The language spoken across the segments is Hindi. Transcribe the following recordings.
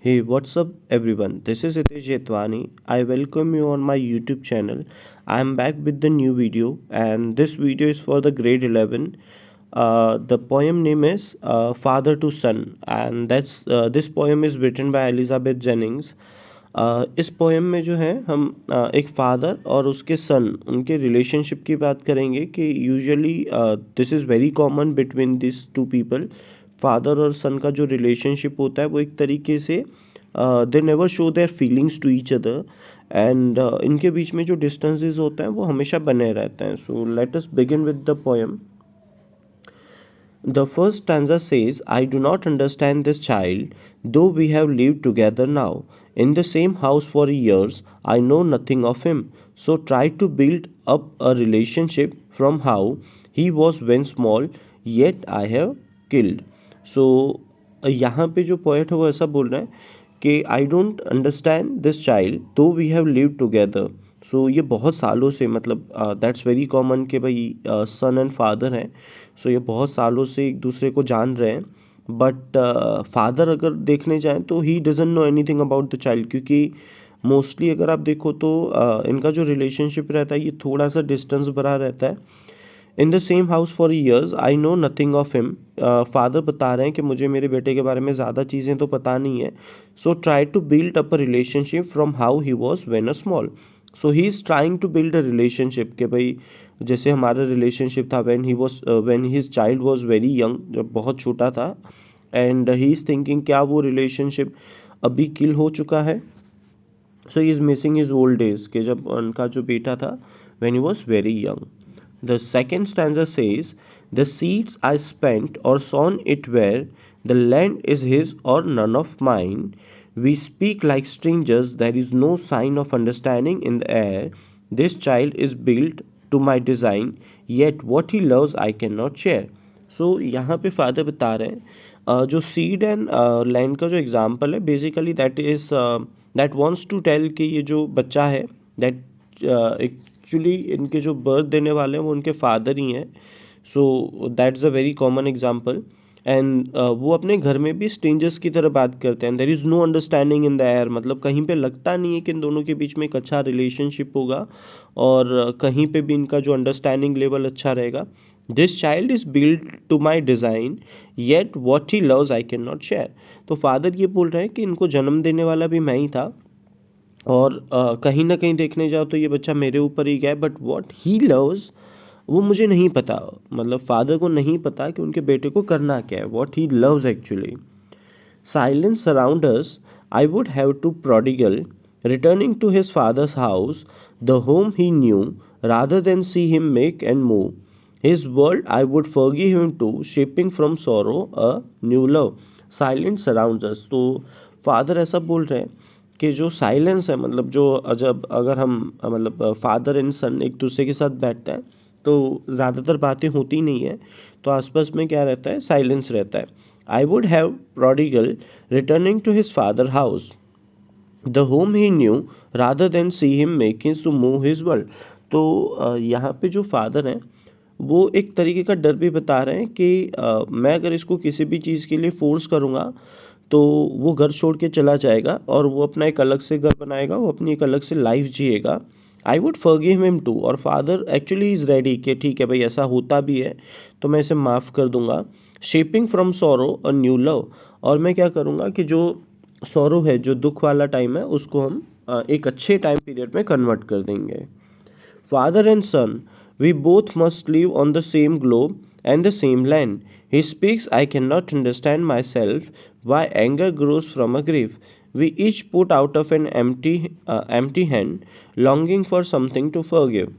Hey, what's up, everyone? This is Hitesh Jetwani. I welcome you on my YouTube channel. I'm back with the new video, and this video is for the grade 11. The poem name is Father to Son, and this poem is written by Elizabeth Jennings. इस पोएम में जो है हम एक फादर और उसके सन उनके रिलेशनशिप की बात करेंगे कि usually this is very common between this two people. Father और सन का जो रिलेशनशिप होता है वो एक तरीके से they never show their feelings to each other and इनके बीच में जो डिस्टेंसेस होते हैं वो हमेशा बने रहते हैं। So let us begin with the poem. The first stanza says, I do not understand this child, though we have lived together now. In the same house for years, I know nothing of him. So try to build up a relationship from how he was when small, yet I have killed. So यहाँ पे जो पोएट है वो ऐसा बोल रहा है कि I don't understand this child दो वी हैव लिव टुगेदर। सो ये बहुत सालों से मतलब दैट्स वेरी कॉमन कि भाई सन एंड फादर हैं। सो ये बहुत सालों से एक दूसरे को जान रहे हैं, बट फादर अगर देखने जाएं तो he doesn't know anything about the child, क्योंकि मोस्टली अगर आप देखो तो इनका जो रिलेशनशिप रहता है ये थोड़ा सा डिस्टेंस भरा रहता है। In the same house for years I know nothing of him. Father बता रहे हैं कि मुझे मेरे बेटे के बारे में ज़्यादा चीज़ें तो पता नहीं है। So try to build up a relationship from how he was when a small. So he is trying to build a relationship कि भाई जैसे हमारा रिलेशनशिप था when his child was very young, जब बहुत छोटा था, एंड ही इज़ थिंकिंग क्या वो रिलेशनशिप अभी किल हो चुका है। So he is missing his old days कि जब उनका जो बेटा था when he was very young. The second stanza says, the seeds I spent or sown it where, the land is his or none of mine. We speak like strangers, there is no sign of understanding in the air. This child is built to my design, yet what he loves I cannot share. So यहाँ पे फादर बता रहे हैं जो सीड एंड लैंड का जो एग्जाम्पल है basically that wants to tell कि ये जो बच्चा है दैट एक्चुअली इनके जो बर्थ देने वाले हैं वो उनके फादर ही हैं। So that's a very common example. And वो अपने घर में भी स्ट्रेंजर्स की तरह बात करते हैं। There is no understanding in the air, मतलब कहीं पे लगता नहीं है कि इन दोनों के बीच में एक अच्छा रिलेशनशिप होगा और कहीं पे भी इनका जो अंडरस्टैंडिंग लेवल अच्छा रहेगा। This child is build to my design, yet what he loves I can not share. तो फादर ये बोल रहे हैं कि इनको जन्म देने वाला भी मैं ही था और कहीं ना कहीं देखने जाओ तो ये बच्चा मेरे ऊपर ही गया है, बट वॉट ही लव्स वो मुझे नहीं पता। मतलब फादर को नहीं पता कि उनके बेटे को करना क्या है, what he loves actually. Silence surround us, I would have to prodigal returning to his father's house, the home he knew rather than see him make and move his world I would forgive him to shaping from sorrow a new love. Silence surrounds us, तो फादर ऐसा बोल रहे हैं कि जो साइलेंस है, मतलब जो जब अगर हम मतलब फादर एंड सन एक दूसरे के साथ बैठते हैं तो ज़्यादातर बातें होती नहीं है, तो आसपास में क्या रहता है, साइलेंस रहता है। I would have prodigal returning to his father house, the home he knew rather than see him making to move his world. तो यहाँ पे जो फादर हैं वो एक तरीके का डर भी बता रहे हैं कि मैं अगर इसको किसी भी चीज़ के लिए फोर्स करूँगा तो वो घर छोड़ के चला जाएगा और वो अपना एक अलग से घर बनाएगा, वो अपनी एक अलग से लाइफ जिएगा। I would forgive him too, और फादर एक्चुअली इज़ रेडी कि ठीक है भाई ऐसा होता भी है तो मैं इसे माफ़ कर दूंगा। Shaping from sorrow a new love, और मैं क्या करूँगा कि जो सोरो है, जो दुख वाला टाइम है, उसको हम एक अच्छे टाइम पीरियड में कन्वर्ट कर देंगे। Father and son, we both must live on the same globe and the same land. He speaks, I cannot understand myself, why anger grows from a grief. We each put out of an empty hand, longing for something to forgive.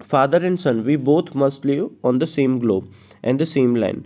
Father and son, we both must live on the same globe and the same land.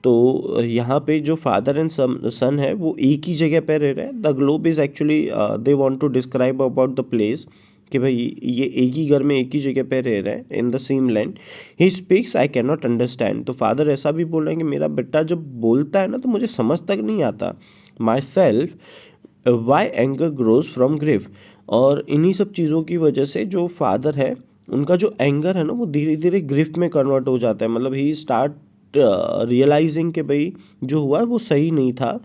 तो यहाँ पे जो फादर एंड सन है वो एक ही जगह पे रह रहे हैं। The globe is actually they want to describe about the place कि भाई ये एक ही घर में एक ही जगह पे रह रहे हैं, in the same land. He speaks I can not understand, तो फादर ऐसा भी बोल रहे हैं कि मेरा बेटा जब बोलता है ना तो मुझे समझ तक नहीं आता। My self Y anger grows from grief, और इन्हीं सब चीज़ों की वजह से जो फादर है उनका जो एंगर है ना वो धीरे धीरे ग्रिफ में कन्वर्ट हो जाता है। मतलब ही स्टार्ट रियलाइजिंग कि भाई जो हुआ वो सही नहीं था,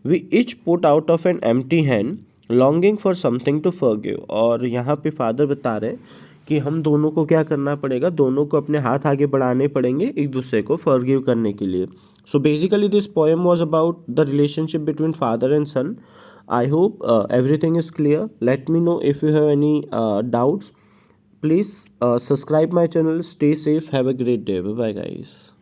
we each put out of an empty hand longing for something to forgive. और यहाँ पे फादर बता रहे हैं कि हम दोनों को क्या करना पड़ेगा, दोनों को अपने हाथ आगे बढ़ाने पड़ेंगे एक दूसरे को फॉरगिव करने के लिए। So basically this poem was about the relationship between father and son. I hope everything is clear. Let me know if you have any doubts. Please subscribe my channel. Stay safe. Have a great day. Bye bye, guys.